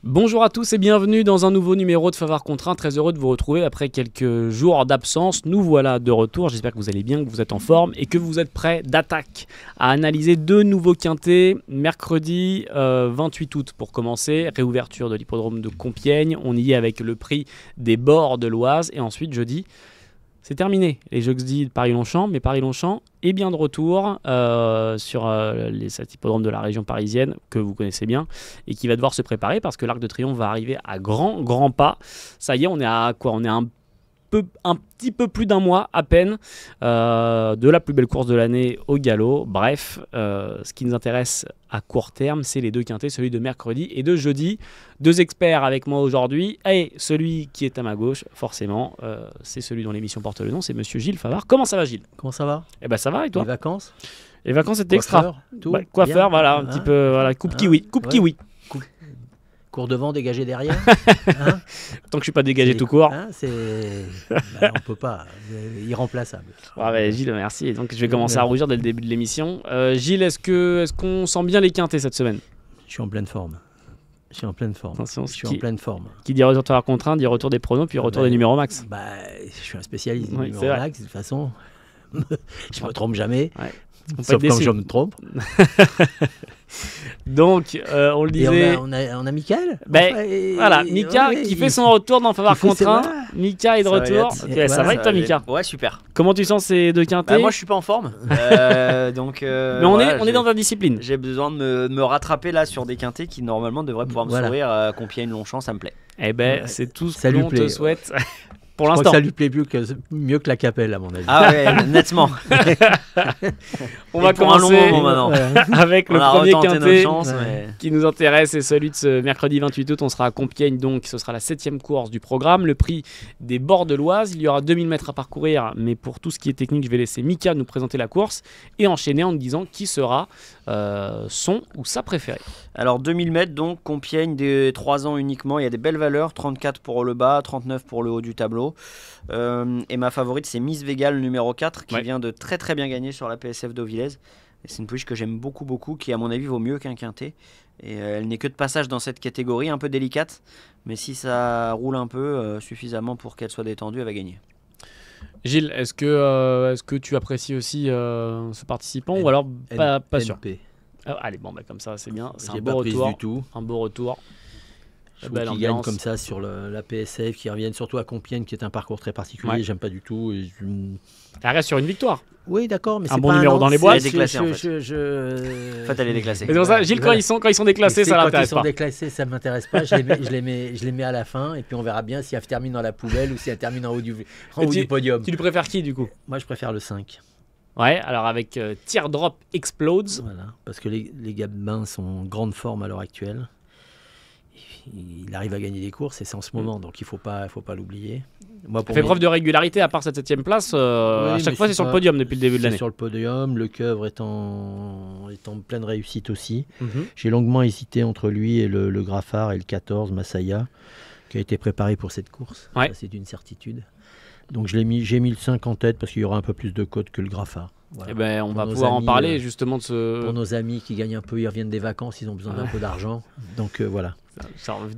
Bonjour à tous et bienvenue dans un nouveau numéro de Favard Contraint. Très heureux de vous retrouver après quelques jours d'absence. Nous voilà de retour. J'espère que vous allez bien, que vous êtes en forme et que vous êtes prêts d'attaque à analyser deux nouveaux quintés. Mercredi 28 août pour commencer, réouverture de l'hippodrome de Compiègne. On y est avec le prix des bords de l'Oise. Et ensuite jeudi, c'est terminé. Les jeudis de Paris-Longchamp, mais Paris-Longchamp est bien de retour sur cet hippodrome de la région parisienne que vous connaissez bien et qui va devoir se préparer parce que l'Arc de Triomphe va arriver à grands pas. Ça y est, on est à quoi? On est un petit peu plus d'un mois à peine de la plus belle course de l'année au galop. Bref, ce qui nous intéresse à court terme, c'est les deux quintés, celui de mercredi et de jeudi. Deux experts avec moi aujourd'hui et celui qui est à ma gauche, forcément, c'est celui dont l'émission porte le nom, c'est monsieur Gilles Favard. Comment ça va, Gilles? Comment ça va? Eh ben ça va, et toi? Les vacances? Les vacances c'était extra. Tout Coiffeur, bien, voilà, un petit peu, voilà, coupe kiwi. Cours devant, dégagé derrière. Tant que je suis pas dégagé tout court. On peut pas, irremplaçable. Gilles, merci. Et donc je vais commencer à rougir dès le début de l'émission. Gilles, est-ce qu'on sent bien les quintés cette semaine? Je suis en pleine forme. Attention, en pleine forme. Qui dit retour à contraint, dit retour des pronos, puis retour des numéros max. Je suis un spécialiste des numéros max, de toute façon. Je me trompe jamais. Ouais. Sauf quand je me trompe. Donc, on le disait. Et on a Michael. Voilà, Mika qui fait son retour dans Favard Contraint. Mika est de retour. Ça va et toi, Mika? Ouais, super. Comment tu sens ces deux quintés? Moi, je suis pas en forme. Mais on est dans ta discipline. J'ai besoin de me rattraper là sur des quintés qui normalement devraient pouvoir me sourire. Compiègne, Longchamp, ça me plaît. C'est tout ce qu'on te souhaite. Pour l'instant. Je crois que ça lui plaît mieux que la Capelle, à mon avis. Ah ouais, nettement. On va commencer avec le premier quintet qui nous intéresse, c'est celui de ce mercredi 28 août. On sera à Compiègne, donc ce sera la 7e course du programme. Le prix des bords de l'Oise. Il y aura 2000 mètres à parcourir, mais pour tout ce qui est technique, je vais laisser Mika nous présenter la course et enchaîner en nous disant qui sera son ou sa préférée. Alors 2000 mètres, donc Compiègne, des 3 ans uniquement. Il y a des belles valeurs, 34 pour le bas, 39 pour le haut du tableau. Et ma favorite, c'est Miss Végal numéro 4 qui vient de très très bien gagner sur la PSF d'Auvilez. C'est une pouliche que j'aime beaucoup, qui à mon avis vaut mieux qu'un quintet. Et elle n'est que de passage dans cette catégorie, un peu délicate, mais si ça roule un peu suffisamment pour qu'elle soit détendue, elle va gagner. Gilles, est-ce que tu apprécies aussi ce participant ou alors pas sûr? Allez, comme ça c'est bien, c'est un beau retour. Du tout. Un beau retour. Je trouve qu'ils gagnent comme ça sur la PSF, qui reviennent surtout à Compiègne, qui est un parcours très particulier. J'aime pas du tout. Elle reste sur une victoire. Oui, d'accord, mais c'est un bon numéro dans les boîtes. Elle est déclassée en fait. En fait, elle est déclassée. C'est pour ça, Gilles, quand ils sont déclassés, ça l'intéresse pas. Quand ils sont déclassés, ça m'intéresse pas. Je les mets à la fin, et puis on verra bien si elle termine dans la poubelle ou si elle termine en haut du podium. Tu lui préfères qui du coup? Moi, je préfère le 5. Ouais, alors avec Teardrop Explodes. Voilà, parce que les Gabins sont en grande forme à l'heure actuelle. Il arrive à gagner des courses et c'est en ce moment, donc il faut pas l'oublier. Il fait preuve de régularité à part cette 7e place. À chaque fois, c'est sur le podium depuis le début de l'année. Sur le podium, le Coeuvre est en pleine réussite aussi. J'ai longuement hésité entre lui et le Graffard et le 14, Masaya, qui a été préparé pour cette course. Ça, c'est une certitude. Donc j'ai mis le 5 en tête parce qu'il y aura un peu plus de cotes que le Graffard. Voilà. On va pouvoir en parler justement de ce... Pour nos amis qui gagnent un peu, ils reviennent des vacances, ils ont besoin d'un peu d'argent. Donc voilà.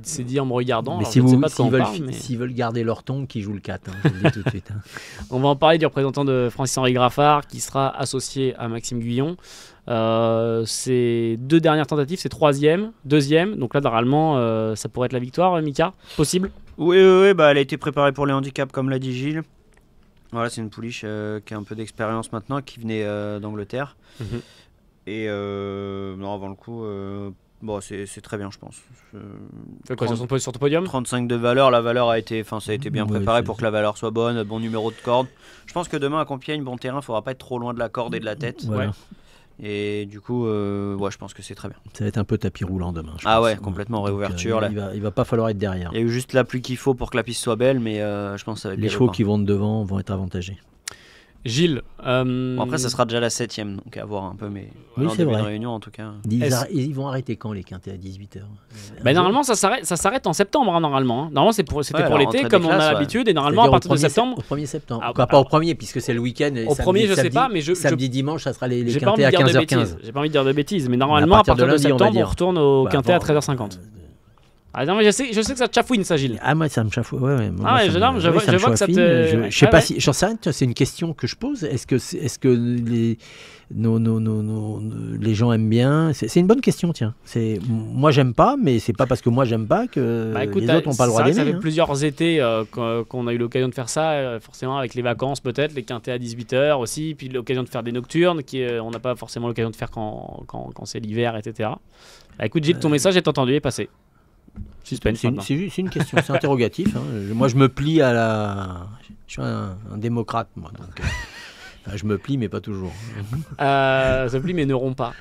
C'est dit en me regardant. Mais s'ils veulent garder leur tongue, qu'ils jouent le 4. Je le dis tout de suite. On va en parler du représentant de Francis-Henri Graffard qui sera associé à Maxime Guyon. Ces deux dernières tentatives, c'est 3e, 2e. Donc là, normalement, ça pourrait être la victoire, Mika. Possible? Oui, elle a été préparée pour les handicaps, comme l'a dit Gilles. Voilà, c'est une pouliche qui a un peu d'expérience maintenant, qui venait d'Angleterre. Et avant le coup, c'est très bien, je pense. Sur ton podium 35 de valeur, la valeur ça a été bien préparé pour que la valeur soit bonne, bon numéro de corde. Je pense que demain à Compiègne, bon terrain, il ne faudra pas être trop loin de la corde et de la tête. Voilà. Et du coup, je pense que c'est très bien. Ça va être un peu tapis roulant demain. Complètement réouverture. Il va pas falloir être derrière. Il y a eu juste la pluie qu'il faut pour que la piste soit belle, mais je pense que ça va être les chevaux qui vont de devant vont être avantagés. Gilles, après ça sera déjà la 7e, donc à voir un peu, mais c'est vrai. réunion en tout cas. Ils vont arrêter quand les quintets à 18h? Normalement ça s'arrête en septembre, Normalement, c'était pour l'été comme on a l'habitude, et normalement à partir de septembre. Au 1er septembre. Pas au 1er puisque c'est le week-end. Au 1er je sais pas, mais samedi dimanche ça sera les quintets à 15h15. J'ai pas envie de dire de bêtises, mais normalement à partir de septembre on retourne au quintet à 13h50. Ah non, mais je sais que ça te chafouine, ça, Gilles. Ah, moi, ça me chafouine. Ouais, moi, je vois que ça te. Je sais pas si. J'en sais rien, c'est une question que je pose. Est-ce que les gens aiment bien? C'est une bonne question, tiens. Moi, j'aime pas, mais c'est pas parce que moi, j'aime pas que les autres n'ont pas le droit d'aimer. Ça fait plusieurs étés qu'on a eu l'occasion de faire ça, forcément, avec les vacances, peut-être, les quintets à 18h aussi, puis l'occasion de faire des nocturnes, on n'a pas forcément l'occasion de faire quand c'est l'hiver, etc. Bah, écoute, Gilles, ton message est entendu et passé. Suspense. C'est une question, c'est interrogatif. Hein. Moi, je me plie à la. Je suis un démocrate, moi. Donc, je me plie, mais pas toujours. Se plie, mais ne rompt pas.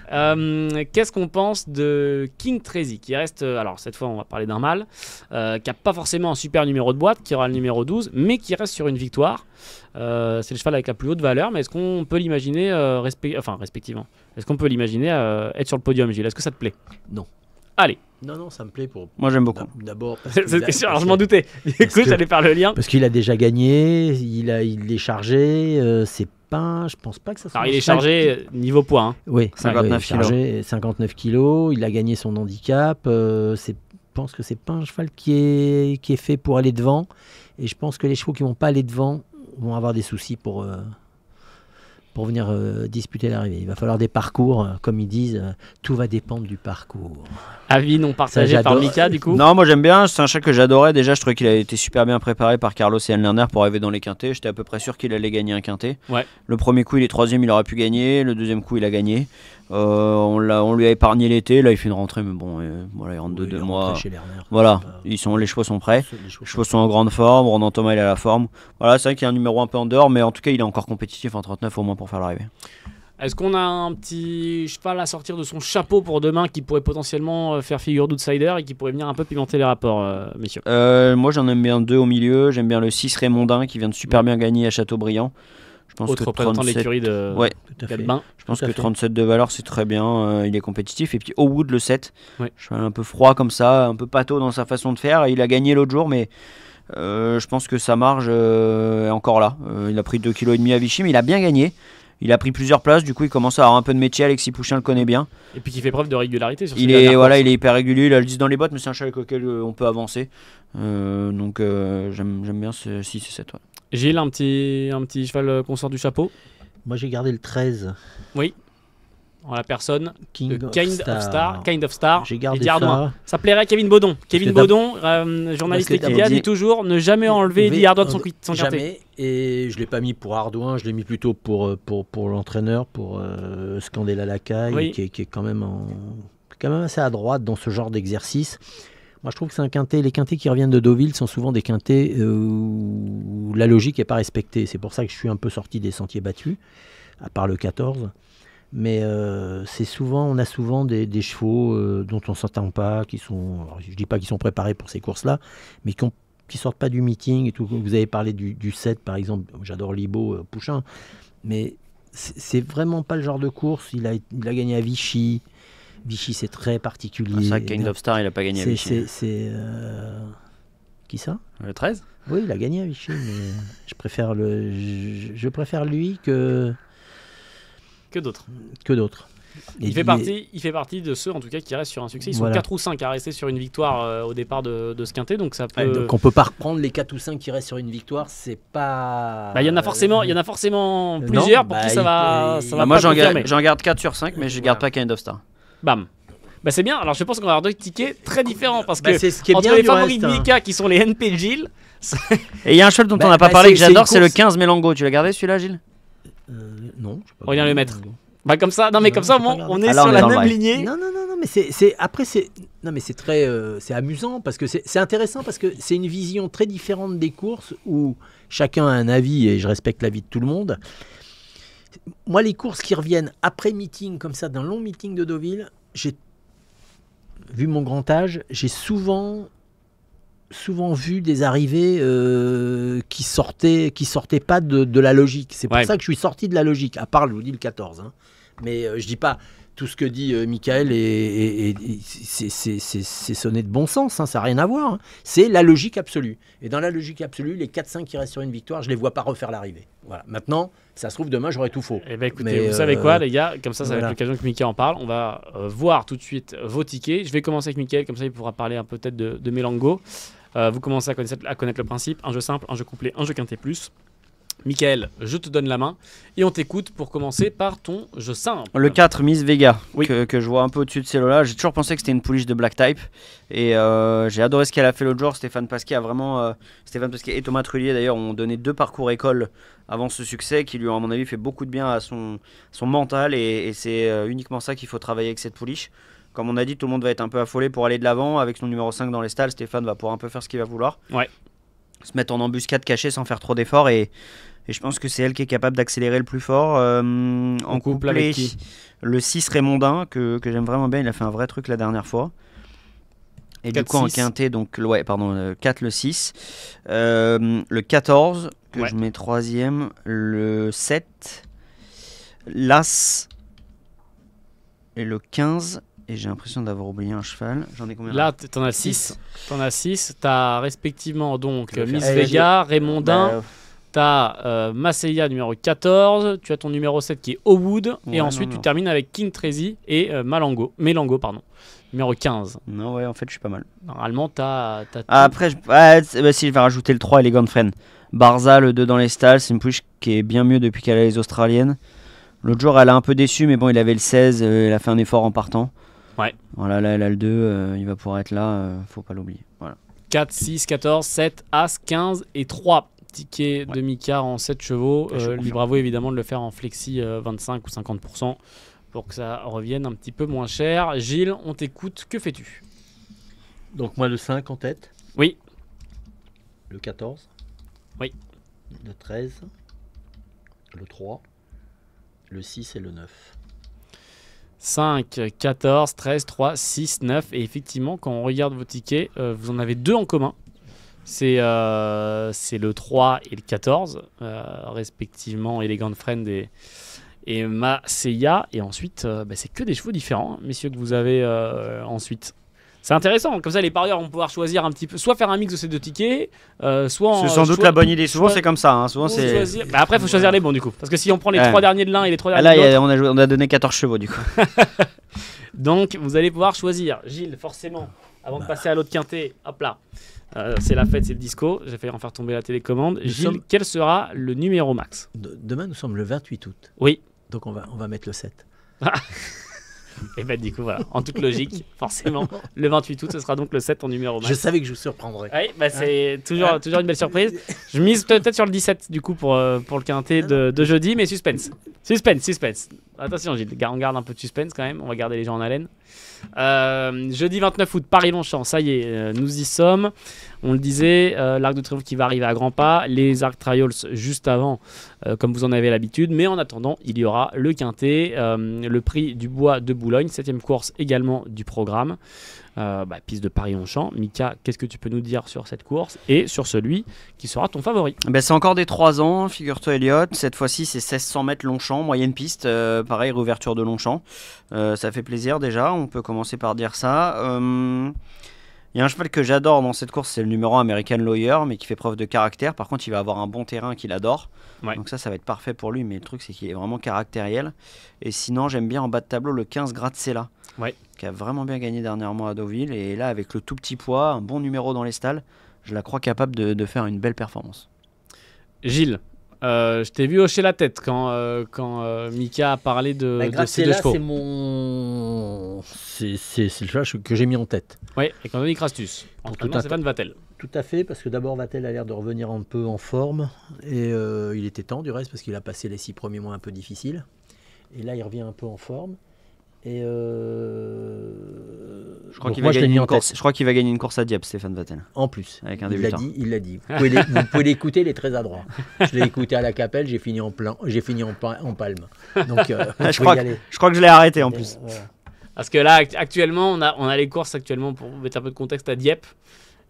Qu'est-ce qu'on pense de King Tracy, qui reste. Alors, cette fois, on va parler d'un mâle, qui n'a pas forcément un super numéro de boîte, qui aura le numéro 12, mais qui reste sur une victoire. C'est le cheval avec la plus haute valeur, mais est-ce qu'on peut l'imaginer, respectivement, est-ce qu'on peut l'imaginer être sur le podium, Gilles? Est-ce que ça te plaît? Non. Allez. Non, ça me plaît pour. Moi, j'aime beaucoup. D'abord. C'est question, alors je m'en doutais. Écoute, j'allais faire le lien. Parce qu'il a déjà gagné, il est chargé, c'est pas. Je pense pas que ça soit. Alors, il est chargé niveau poids. Hein. Oui, 59 kilos. 59 kilos, il a gagné son handicap. Je pense que c'est pas un cheval qui est fait pour aller devant. Et je pense que les chevaux qui vont pas aller devant vont avoir des soucis pour venir disputer l'arrivée. Il va falloir des parcours, comme ils disent, tout va dépendre du parcours. Avis non partagé par Mika, du coup? Non, moi j'aime bien, c'est un cheval que j'adorais. Déjà, je trouvais qu'il a été super bien préparé par Carlos et Anne Lerner pour arriver dans les quintets. J'étais à peu près sûr qu'il allait gagner un quintet. Ouais. Le premier coup, il est troisième, il aurait pu gagner. Le deuxième coup, il a gagné. On lui a épargné l'été. Là, il fait une rentrée, mais bon, voilà, il rentre de 2 mois. Chez Lerner, voilà, les chevaux sont prêts. Les chevaux sont en grande forme. Ronan Thomas, il a la forme. Voilà, c'est vrai qu'il y a un numéro un peu en dehors, mais en tout cas, il est encore compétitif en 39 au moins pour faire l'arrivée. Est-ce qu'on a un petit cheval à sortir de son chapeau pour demain qui pourrait potentiellement faire figure d'outsider et qui pourrait venir un peu pimenter les rapports, messieurs? Moi, j'en aime bien 2 au milieu. J'aime bien le 6 Raymondin qui vient de super bien gagner à Châteaubriand. Je pense autre représentant de l'écurie de Gadebin. Je pense que 37 de valeur, c'est très bien. Il est compétitif. Et puis Owood, le 7. Cheval un peu froid comme ça, un peu pâteau dans sa façon de faire. Il a gagné l'autre jour, mais je pense que sa marge est encore là. Il a pris 2,5 kg à Vichy, mais il a bien gagné. Il a pris plusieurs places, du coup il commence à avoir un peu de métier. Alexis Pouchin le connaît bien. Et puis qui fait preuve de régularité sur il est hyper régulier, il a le 10 dans les bottes, mais c'est un cheval avec lequel on peut avancer. Donc j'aime bien ce 6 et 7. Ouais. Gilles, un petit cheval qu'on sort du chapeau? Moi j'ai gardé le 13. Oui. En la personne Kind of Star. J'ai gardé ça. Ça plairait à Kevin Baudon. Kevin Baudon, journaliste Equidia, dit toujours ne jamais enlever Eddie Ardouin de son quintet. Jamais. Et je ne l'ai pas mis pour Ardouin, je l'ai mis plutôt pour l'entraîneur, pour Scandella Lacaille, qui est quand même assez à droite dans ce genre d'exercice. Moi, je trouve que c'est un quintet. Les quintets qui reviennent de Deauville sont souvent des quintets où la logique n'est pas respectée. C'est pour ça que je suis un peu sorti des sentiers battus, à part le 14. Mais on a souvent des chevaux dont on ne s'entend pas, qui sont, alors je ne dis pas qu'ils sont préparés pour ces courses-là, mais qui ne sortent pas du meeting et tout. Vous avez parlé du 7, par exemple, j'adore Libo, Pouchin, mais c'est vraiment pas le genre de course. Il a gagné à Vichy. Vichy, c'est très particulier. Ça, Kind of Star, il n'a pas gagné à Vichy. Qui ça? Le 13? Oui, il a gagné à Vichy, mais je préfère lui que d'autres. Il fait partie de ceux en tout cas qui restent sur un succès. Ils sont 4 ou 5 à rester sur une victoire au départ de ce quintet, donc ça peut. Donc on peut pas reprendre les 4 ou 5 qui restent sur une victoire, c'est pas. Il y en a forcément plusieurs pour qui ça va. Moi j'en garde 4 sur 5, mais je garde pas Kind of Star. Bam. C'est bien. Alors je pense qu'on va avoir 2 tickets très différents parce que c'est ce qui est entre bien les favoris de Mika qui sont les NP de Gilles. Et il y a un cheval dont on n'a pas parlé que j'adore, c'est le 15 Mélango. Tu l'as gardé celui-là, Gilles? Non. On vient le mettre. Comme ça, on est sur la même lignée. Non, mais c'est très, c'est amusant parce que c'est intéressant parce que c'est une vision très différente des courses où chacun a un avis et je respecte l'avis de tout le monde. Moi, les courses qui reviennent après meeting comme ça, d'un long meeting de Deauville, vu mon grand âge, j'ai souvent vu des arrivées qui sortaient pas de la logique. C'est pour ça que je suis sorti de la logique, à part, je vous dis, le 14. Hein. Mais je dis pas tout ce que dit Michael, c'est sonné de bon sens, hein, ça n'a rien à voir. Hein. C'est la logique absolue. Et dans la logique absolue, les 4-5 qui restent sur une victoire, je ne les vois pas refaire l'arrivée. Voilà. Maintenant, ça se trouve, demain, j'aurai tout faux. Eh ben, écoutez, vous savez quoi, les gars, comme ça va être l'occasion que Michael en parle. On va voir tout de suite vos tickets. Je vais commencer avec Michael, comme ça il pourra parler un peu peut-être de Mélango. Vous commencez à connaître le principe. Un jeu simple, un jeu complet, un jeu quinté plus. Michael, je te donne la main et on t'écoute pour commencer par ton jeu simple. Le 4 Miss Vega, que je vois un peu au-dessus de ces lots-là. J'ai toujours pensé que c'était une pouliche de Black Type et j'ai adoré ce qu'elle a fait l'autre jour. Stéphane Pasquier et Thomas Trullier d'ailleurs ont donné 2 parcours école avant ce succès qui lui ont à mon avis fait beaucoup de bien à son mental et c'est uniquement ça qu'il faut travailler avec cette pouliche. Comme on a dit, tout le monde va être un peu affolé pour aller de l'avant. Avec son numéro 5 dans les stalles, Stéphane va pouvoir un peu faire ce qu'il va vouloir. Ouais. Se mettre en embuscade cachée sans faire trop d'efforts et je pense que c'est elle qui est capable d'accélérer le plus fort. En couple avec qui ? Le 6 Raymondin que j'aime vraiment bien, il a fait un vrai truc la dernière fois. Et 4, du coup 6. En quintet, donc 4 le 6, le 14 que je mets 3e, le 7, l'As et le 15. Et j'ai l'impression d'avoir oublié un cheval. J'en ai combien là? T'en as 6. T'en as 6. T'as respectivement donc Miss Vega, Raymondin. T'as Maceia numéro 14. Tu as ton numéro 7 qui est Owood. Et ensuite tu termines avec King Tracy et Mélango, numéro 15. Non, en fait je suis pas mal. Normalement t'as après, si je vais rajouter le 3 Elegant Friend. Barza, le 2 dans les stalles. C'est une pouliche qui est bien mieux depuis qu'elle a les Australiennes. L'autre jour elle a un peu déçu, mais bon, il avait le 16. Elle a fait un effort en partant. Ouais. Voilà, là elle a le 2, il va pouvoir être là, faut pas l'oublier. Voilà. 4, 6, 14, 7, As, 15 et 3 tickets de Mika en 7 chevaux. Libre à vous évidemment de le faire en flexi 25 ou 50% pour que ça revienne un petit peu moins cher. Gilles, on t'écoute, que fais-tu? Donc moi le 5 en tête. Oui. Le 14. Oui. Le 13. Le 3. Le 6 et le 9. 5, 14, 13, 3, 6, 9. Et effectivement, quand on regarde vos tickets, vous en avez 2 en commun. C'est le 3 et le 14, respectivement Elegant Friend et Maceia. Et ensuite, c'est que des chevaux différents, messieurs, que vous avez ensuite. C'est intéressant, comme ça les parieurs vont pouvoir choisir un petit peu, soit faire un mix de ces 2 tickets, soit... C'est sans doute la bonne idée, souvent c'est comme ça. Hein. Souvent, c'est... Après il faut choisir les bons du coup, parce que si on prend les 3 derniers de l'un et les 3 derniers de l'autre... Là on a donné 14 chevaux du coup. Donc vous allez pouvoir choisir, Gilles, forcément, avant de passer à l'autre quintet, hop là, c'est la fête, c'est le disco, j'ai failli en faire tomber la télécommande. Gilles, quel sera le numéro max? Demain nous sommes le 28 août. Oui. Donc on va mettre le 7. Et du coup voilà, en toute logique, forcément, le 28 août ce sera donc le 7 en numéro max. Je savais que je vous surprendrais. Oui, c'est toujours une belle surprise. Je mise peut-être sur le 17 du coup pour le quintet de jeudi, mais suspense. Attention Gilles, on garde un peu de suspense quand même, on va garder les gens en haleine. Jeudi 29 août, Paris-Longchamp, ça y est, nous y sommes. On le disait, l'Arc de Triomphe qui va arriver à grands pas, les Arc Trials juste avant, comme vous en avez l'habitude. Mais en attendant, il y aura le quintet, le prix du bois de Boulogne, 7ème course également du programme. Piste de Paris-Longchamp. Mika, qu'est-ce que tu peux nous dire sur cette course et sur celui qui sera ton favori? C'est encore des 3 ans, figure-toi Elliot. Cette fois-ci, c'est 1600 mètres Longchamp, moyenne piste. Pareil, réouverture de Longchamp. Ça fait plaisir déjà, on peut commencer par dire ça. Il y a un cheval que j'adore dans cette course, c'est le numéro 1 American Lawyer, mais qui fait preuve de caractère. Par contre, il va avoir un bon terrain qu'il adore. Ouais. Donc ça va être parfait pour lui. Mais le truc, c'est qu'il est vraiment caractériel. Et sinon, j'aime bien en bas de tableau le 15 Grazella, qui a vraiment bien gagné dernièrement à Deauville. Et là, avec le tout petit poids, un bon numéro dans les stalles, je la crois capable de faire une belle performance. Gilles, je t'ai vu hocher la tête quand Mika a parlé de ces 2 chevaux. C'est le cheval que j'ai mis en tête. Oui, et quand on dit Crastus, entraînement Stéphane Vattel. Tout à fait, parce que d'abord Vattel a l'air de revenir un peu en forme, et il était temps du reste, parce qu'il a passé les 6 premiers mois un peu difficiles, et là il revient un peu en forme, et je crois qu'il va gagner une course. Je crois qu'il va gagner une course à Dieppe, Stéphane Vattel. En plus, avec un débutant. Il l'a dit. Vous pouvez l'écouter, il est très adroit. Je l'ai écouté à la Capelle, j'ai fini en palme. Donc je crois que je l'ai arrêté en plus. Voilà. Parce que là, actuellement, on a les courses actuellement, pour mettre un peu de contexte, à Dieppe.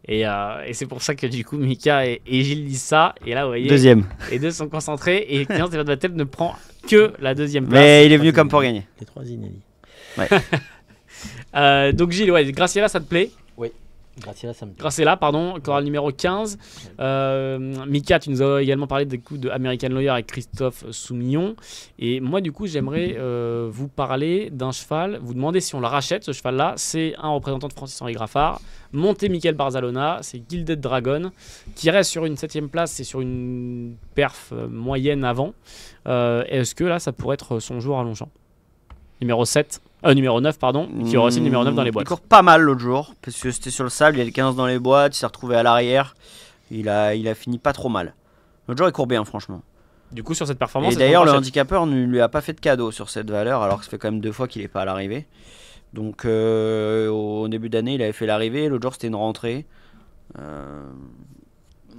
Et c'est pour ça que du coup, Mika et Gilles disent ça. Et là, vous voyez, deuxième. Les 2 sont concentrés. Et Stéphane Vattel ne prend que la 2e place. Mais il est venu comme pour gagner. Les 3 inédits. Ouais. Donc Gilles, ouais, Graciela, ça te plaît? Oui, Graciela, ça me plaît. Graciela, pardon, chorale numéro 15. Mika, tu nous as également parlé des coups de American Lawyer avec Christophe Soumillon. Et moi, du coup, j'aimerais vous parler d'un cheval. Vous demandez si on le rachète, ce cheval-là. C'est un représentant de Francis-Henri Graffard. Monté Michael Barzalona, c'est Gilded Dragon, qui reste sur une 7ème place. C'est sur une perf moyenne avant. Est-ce que là, ça pourrait être son jour à Longchamp? Numéro 9, pardon, qui aura aussi le numéro 9 dans les boîtes. Il court pas mal l'autre jour, parce que c'était sur le sable, il y a le 15 dans les boîtes, il s'est retrouvé à l'arrière, il a fini pas trop mal. L'autre jour il court bien franchement. Du coup sur cette performance... Et d'ailleurs le handicapeur ne lui a pas fait de cadeau sur cette valeur, alors que ça fait quand même 2 fois qu'il est pas à l'arrivée. Donc au début d'année il avait fait l'arrivée, l'autre jour c'était une rentrée.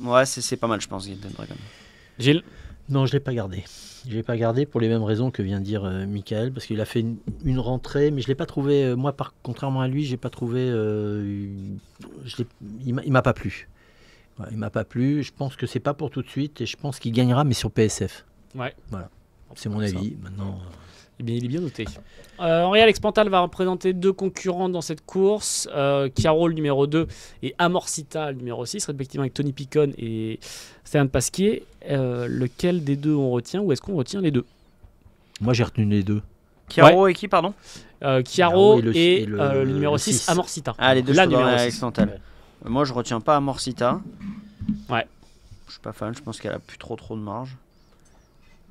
Ouais c'est pas mal je pense Gilded Dragon. Gilles? Non, je l'ai pas gardé. Je l'ai pas gardé pour les mêmes raisons que vient de dire Michael, parce qu'il a fait une rentrée, mais je l'ai pas trouvé. Moi, contrairement à lui, j'ai pas trouvé. Il m'a pas plu. Ouais, il m'a pas plu. Je pense que c'est pas pour tout de suite, et je pense qu'il gagnera, mais sur PSF. Ouais. Voilà. C'est mon avis. Maintenant. Eh bien, il est bien noté. Henri-Alex Pantal va représenter 2 concurrents dans cette course. Chiaro, le numéro 2, et Amorcita, le numéro 6, respectivement avec Tony Picon et Stéphane Pasquier. Lequel des deux on retient, ou est-ce qu'on retient les deux? Moi, j'ai retenu les deux. Chiaro et qui, pardon? Chiaro et le numéro 6, Amorcita. Ah, les deux, la numéro numéro 6. Ouais. Moi, je retiens pas Amorcita. Ouais. Je suis pas fan, je pense qu'elle a plus trop de marge.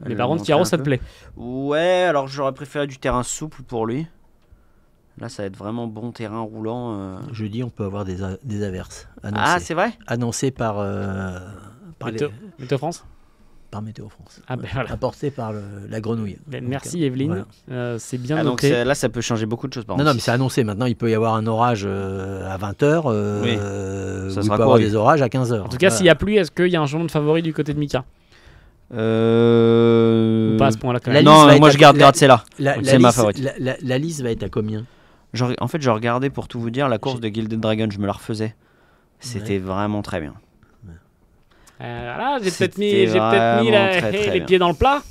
Mais par contre, Chiaro, ça te plaît? Ouais, alors j'aurais préféré du terrain souple pour lui. Là, ça va être vraiment bon terrain roulant. Jeudi, on peut avoir des averses. Annoncées. Ah, c'est vrai? Annoncées par Météo France? Par Météo France. Ah, ben voilà. Apporté par la grenouille. Ben, merci Evelyne. Voilà. C'est bien noté. Donc là, ça peut changer beaucoup de choses. Non, mais c'est annoncé. Maintenant, il peut y avoir un orage à 20h. Oui. Ça il peut y avoir des orages à 15h. En tout cas, s'il n'y a pluie, est-ce qu'il y a un changement de favori du côté de Mika? Ou pas à ce point-là quand même. Non, moi je garde Graciela. C'est ma favorite. La liste va être à combien? En fait, je regardais pour tout vous dire la course de Gilded Dragon, je me la refaisais. C'était vraiment très bien. Voilà, j'ai peut-être mis les pieds dans le plat.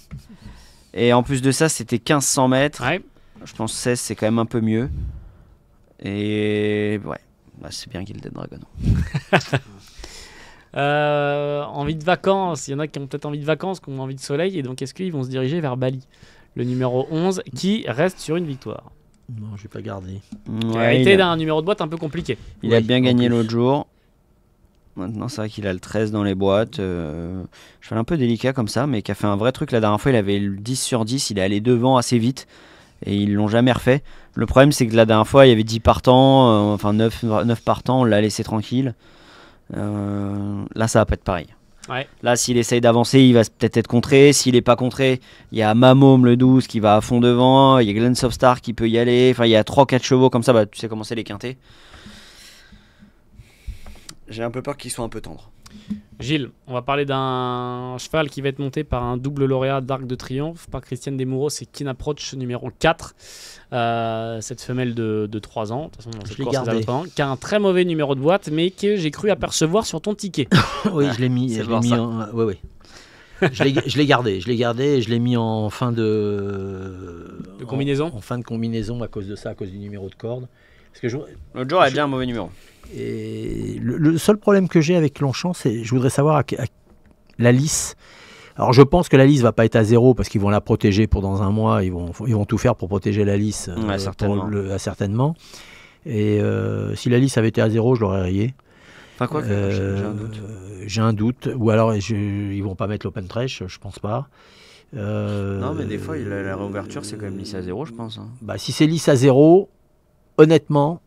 Et en plus de ça, c'était 1500 mètres. Ouais. Je pense 16, c'est quand même un peu mieux. Et ouais, c'est bien Gilded Dragon. Envie de vacances, il y en a qui ont peut-être envie de vacances, qui ont envie de soleil, et donc est-ce qu'ils vont se diriger vers Bali, le numéro 11 qui reste sur une victoire? Non, je vais pas garder. Il a été d'un numéro de boîte un peu compliqué. Il a bien gagné l'autre jour. Maintenant c'est vrai qu'il a le 13 dans les boîtes, cheval un peu délicat comme ça, mais qui a fait un vrai truc la dernière fois. Il avait le 10 sur 10, il est allé devant assez vite et ils l'ont jamais refait. Le problème c'est que la dernière fois il y avait 10 partants, enfin 9 partants, on l'a laissé tranquille. Là ça va pas être pareil. Ouais. Là s'il essaye d'avancer il va peut-être être contré. S'il est pas contré, il y a Mamom le 12 qui va à fond devant, il y a Glens of Star qui peut y aller, enfin il y a 3-4 chevaux comme ça, tu sais comment c'est les quintés. J'ai un peu peur qu'ils soient un peu tendres. Gilles, on va parler d'un cheval qui va être monté par un double lauréat d'Arc de Triomphe, par Christiane Desmoureaux, c'est Kin Approach numéro 4. Cette femelle de 3 ans, de toute façon, dans cette course, qui a un très mauvais numéro de boîte, mais que j'ai cru apercevoir sur ton ticket. Oui, je l'ai mis. Oui. Je l'ai gardé et je l'ai mis en fin de combinaison. En fin de combinaison à cause de ça, à cause du numéro de corde. Parce que l'autre jour, elle a déjà un mauvais numéro. Et le seul problème que j'ai avec Longchamp, c'est je voudrais savoir la lice. Alors je pense que la lice va pas être à 0 parce qu'ils vont la protéger pour dans un mois. Ils vont tout faire pour protéger la lice, certainement. Et si la lice avait été à 0, je l'aurais rayé. Enfin quoi, j'ai un doute. Ou alors ils vont pas mettre l'Open Trèche, je pense pas. Non, mais des fois la réouverture c'est quand même lisse à 0, je pense. Bah, si c'est lisse à 0, honnêtement,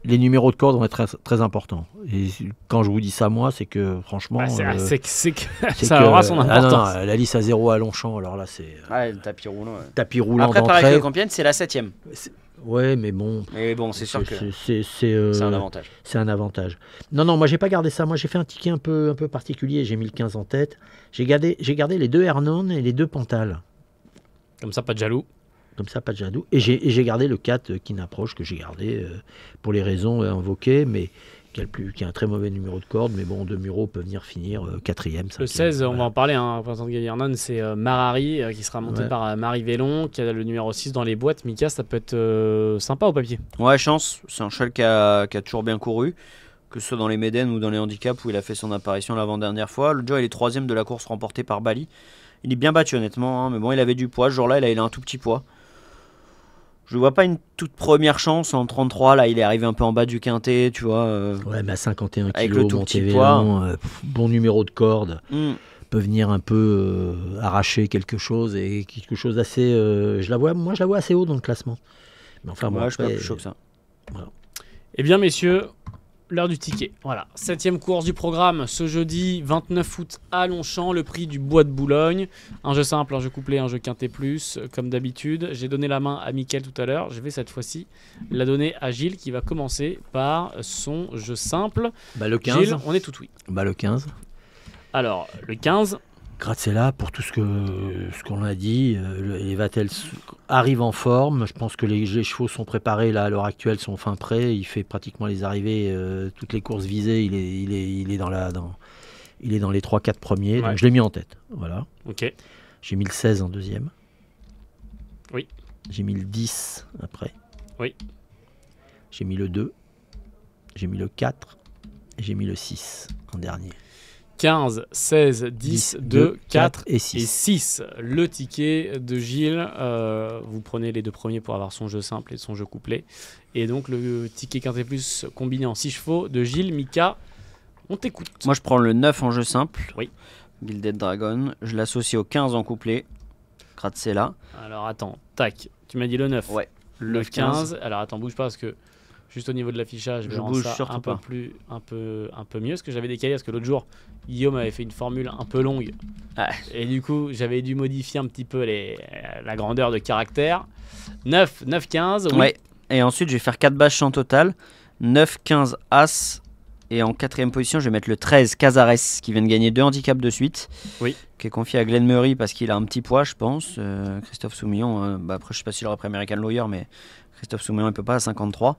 les numéros de corde vont être très, très importants. Et quand je vous dis ça, moi, c'est que franchement... ça aura son importance. La lisse à 0 à Longchamp, alors là, c'est... le tapis roulant. Ouais. Tapis roulant après, d'entrée. Pareil avec le Compiègne, c'est la 7ème. Ouais, mais bon... Mais bon, c'est sûr que c'est un avantage. C'est un avantage. Non, moi, j'ai pas gardé ça. Moi, j'ai fait un ticket un peu particulier. J'ai mis le 15 en tête. J'ai gardé les 2 Hernon et les 2 Pantal. Comme ça, pas de jaloux. Comme ça, pas de jadou. Et j'ai gardé le 4 qui n'approche, que j'ai gardé pour les raisons invoquées, mais qui a un très mauvais numéro de corde, mais bon, Demuro peut venir finir 4e. Le 16, on va en parler, hein, représentant de Gaillarnon, c'est Marari qui sera monté par Marie Vélon, qui a le numéro 6 dans les boîtes. Mika, ça peut être sympa au papier. Ouais, chance, c'est un cheval qui a toujours bien couru, que ce soit dans les Médènes ou dans les handicaps où il a fait son apparition l'avant-dernière fois. Le jour, il est 3e de la course remportée par Bali. Il est bien battu honnêtement, hein, mais bon, il avait du poids. Ce jour-là, il a un tout petit poids. Je vois pas une toute première chance en 33. Là, il est arrivé un peu en bas du quintet, tu vois. Ouais, mais à 51 avec kg, le tout petit poids. Bon numéro de corde. Peut venir un peu arracher quelque chose et quelque chose d'assez. Je la vois assez haut dans le classement. Mais enfin, moi, bon, je suis pas plus chaud que ça. Voilà. Eh bien, messieurs, l'heure du ticket. Voilà, 7e course du programme ce jeudi 29 août à Longchamp, le prix du Bois de Boulogne. Un jeu simple, un jeu couplé, un jeu quintet plus, comme d'habitude. J'ai donné la main à Mickaël tout à l'heure. Je vais cette fois-ci la donner à Gilles qui va commencer par son jeu simple. Le 15. Gilles, on est tout oui. Le 15. Alors, le 15. Grazella, pour tout ce qu'on a dit, les Vatel arrivent en forme. Je pense que les chevaux sont préparés là à l'heure actuelle, sont fin prêts. Il fait pratiquement les arrivées, toutes les courses visées. Il est dans les 3-4 premiers. Ouais. Donc je l'ai mis en tête. Voilà. Ok. J'ai mis le 16 en deuxième. Oui. J'ai mis le 10 après. Oui. J'ai mis le 2. J'ai mis le 4. Et j'ai mis le 6 en dernier. 15, 16, 10, 2, 4 et 6. Le ticket de Gilles. Vous prenez les deux premiers pour avoir son jeu simple et son jeu couplé. Et donc le ticket quintet plus combiné en 6 chevaux de Gilles. Mika, on t'écoute. Moi, je prends le 9 en jeu simple. Oui. Gilded Dragon. Je l'associe au 15 en couplet. Grazella. Alors attends, tac. Tu m'as dit le 9. Ouais. Le 15. Alors attends, bouge pas parce que juste au niveau de l'affichage, je vais rendre ça un peu mieux, parce que j'avais décalé, parce que l'autre jour, Guillaume avait fait une formule un peu longue, et du coup, j'avais dû modifier un petit peu la grandeur de caractère. 9, 9, 15, oui. Ouais, et ensuite, je vais faire 4 bâches en total, 9, 15, As, et en 4e position, je vais mettre le 13, Cazares, qui vient de gagner 2 handicaps de suite, qui est confié à Glenn Murray, parce qu'il a un petit poids, je pense. Christophe Soumillon, après, je sais pas s'il aurait pris American Lawyer, mais Christophe Soumillon, il peut pas à 53.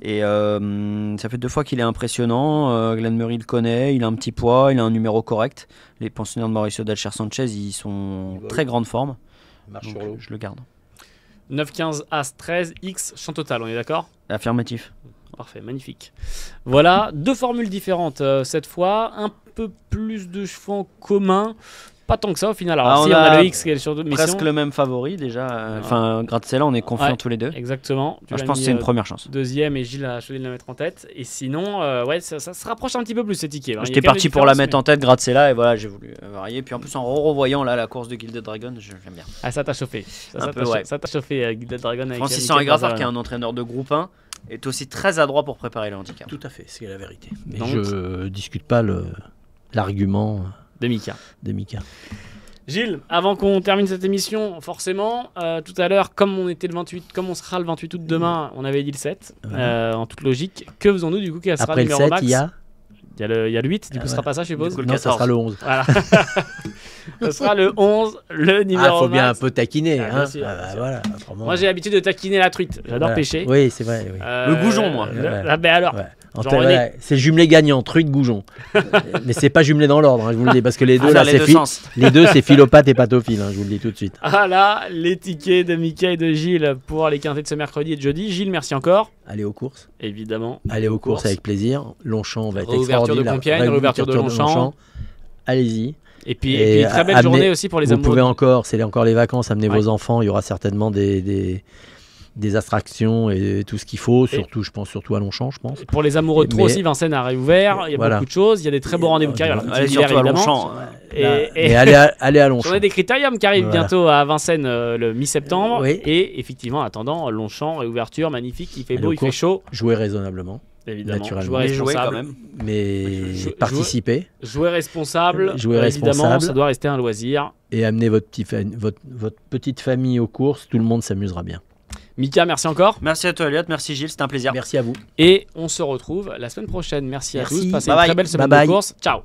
Et ça fait 2 fois qu'il est impressionnant. Glenn Murray le connaît, il a un petit poids, il a un numéro correct. Les pensionnaires de Mauricio d'Alcher Sanchez, ils sont en très grande forme. Marche sur l'eau. Je le garde. 9, 15, As, 13, X, champ total, on est d'accord ? Affirmatif. Parfait, magnifique. Voilà, 2 formules différentes cette fois. Un peu plus de chevaux en commun. Pas tant que ça au final. Alors, on a le X qui est sur d'autres missions. Presque le même favori déjà. Enfin, Grazella, on est confiants tous les deux. Exactement. Je pense que c'est une première chance. Deuxième et Gilles a choisi de la mettre en tête. Et sinon, ça se rapproche un petit peu plus ces tickets. J'étais parti pour la mettre en tête, Grazella, et voilà, j'ai voulu varier. Puis en plus, en revoyant là la course de Gilded Dragon, j'aime bien. Ah, ça t'a chauffé. Ça t'a chauffé, Gilded Dragon. Francis Henri Graffard, qui est un entraîneur de groupe 1, est aussi très adroit pour préparer le handicap. Tout à fait, c'est la vérité. Mais je discute pas l'argument de Mika. Gilles, avant qu'on termine cette émission, forcément, tout à l'heure, comme on sera le 28 août demain, on avait dit le 7, en toute logique. Que faisons-nous du coup? Quel sera après le numéro le 7, max? Il y a le 8, du coup ce sera pas ça, je suppose. Non, ça sera le 11. Voilà. Ce sera le 11, le numéro max. Faut bien un peu taquiner. Bien sûr. Voilà, moi j'ai l'habitude de taquiner la truite, j'adore pêcher. Oui, c'est vrai. Oui. Le goujon, moi. Alors. Ouais. C'est jumelé gagnant, truite, goujon. Mais c'est pas jumelé dans l'ordre, je vous le dis, parce que les deux les deux c'est philopathe et patophile, je vous le dis tout de suite. Voilà les tickets de Mika et de Gilles pour les quintets de ce mercredi et de jeudi. Gilles, merci encore. Allez aux courses. Évidemment. Allez aux courses avec plaisir. Longchamp va être extraordinaire. Réouverture de Compiègne, réouverture de Longchamp. Allez-y. Et puis très belle journée aussi pour les amoureux. Vous pouvez encore, c'est encore les vacances, amener vos enfants. Il y aura certainement des attractions et tout ce qu'il faut, je pense surtout à Longchamp, je pense. Pour les amoureux de trop aussi, Vincennes a réouvert, il y a beaucoup de choses, il y a des très beaux rendez-vous qui arrivent. Allez surtout à Longchamp. Et allez à Longchamp. On a des critériums qui arrivent bientôt à Vincennes le mi-septembre. Et effectivement, en attendant, Longchamp, réouverture, magnifique, il fait beau, il fait chaud. Jouer raisonnablement. Évidemment, naturellement. Jouer quand même. Mais participer. Jouer responsable. Évidemment, ça doit rester un loisir. Et amener votre petite famille aux courses, tout le monde s'amusera bien. Mika, merci encore. Merci à toi, Elliot. Merci, Gilles. C'était un plaisir. Merci à vous. Et on se retrouve la semaine prochaine. Merci à tous. Passez une très belle semaine de course. Ciao.